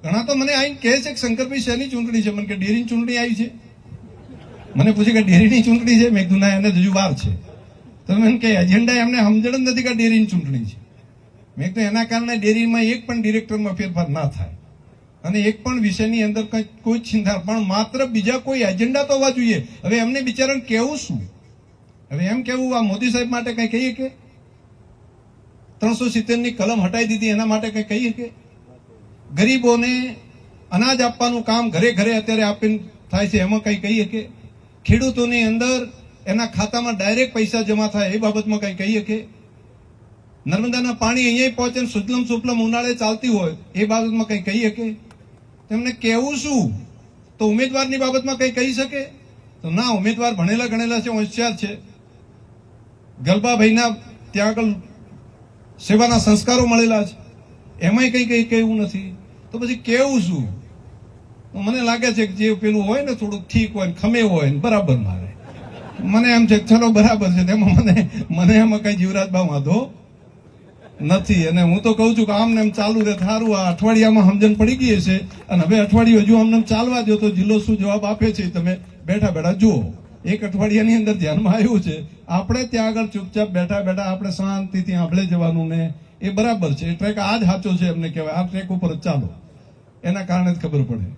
ઘણા તો મને આઈને કહે છે કે શંકરભાઈ શેની ચૂંટણી છે? મને કે ડેરીની ચૂંટણી આવી છે. મને પૂછે કે ડેરીની ચૂંટણી છે? મેં કીધું ના, એને હજુ વાર છે. તો મને કે એજન્ડા એમને સમજણ જ નથી કે ડેરીની ચૂંટણી છે. મેં કીધું એના કારણે ડેરીમાં એક પણ ડિરેક્ટરમાં ફેરફાર ના થાય અને એક પણ વિષયની અંદર કોઈ ચિંતા, પણ માત્ર બીજા કોઈ એજન્ડા તો હોવા જોઈએ. હવે એમને બિચારાને કેવું શું? હવે એમ કેવું આ મોદી સાહેબ માટે કઈ કહીએ કે 370 ની કલમ હટાવી દીધી એના માટે કઈ કહીએ કે? ગરીબોને અનાજ આપવાનું કામ ઘરે ઘરે અત્યારે આપીને થાય છે, એમાં કઈ કહીએ કે? ખેડૂતોની અંદર એના ખાતામાં ડાયરેક્ટ પૈસા જમા થાય એ બાબતમાં કઈ કહીએ કે? નર્મદાના પાણી અહીંયા પહોંચે, સુજલમ સુફલમ ઉનાળે ચાલતી હોય એ બાબતમાં કઈ કહીએ કે? તેમને કેવું શું? તો ઉમેદવારની બાબતમાં કઈ કહી શકે? તો ના, ઉમેદવાર ભણેલા ગણેલા છે, હોશિયાર છે. ગલબાભાઈના ત્યાં આગળ સેવાના સંસ્કારો મળેલા છે, એમાંય કઈ કહેવું નથી. તો પછી કેવું શું? તો મને લાગે છે કે જે પેલું હોય ને થોડુંક ઠીક હોય, ખમે હોય ને બરાબર મારે. મને એમ છે ચલો બરાબર છે, તેમાં મને એમાં કઈ જીવરાજબા વાંધો નથી. અને હું તો કઉ છું કે આમને એમ ચાલુ રહે સારું. આ અઠવાડિયામાં સમજણ પડી ગઈ છે અને હવે અઠવાડિયું હજુ આમને ચાલવા દો તો જિલ્લો શું જવાબ આપે છે તમે બેઠા બેઠા જુઓ. એક અઠવાડિયાની અંદર ધ્યાનમાં આવ્યું છે, આપણે ત્યાં આગળ ચૂપચાપ બેઠા બેઠા આપણે શાંતિથી આંભળે જવાનું ને એ બરાબર છે. એ ટ્રેક આ જ સાચો છે એમને કહેવાય. આ ટ્રેક ઉપર જ ચાલો, એના કારણે જ ખબર પડે.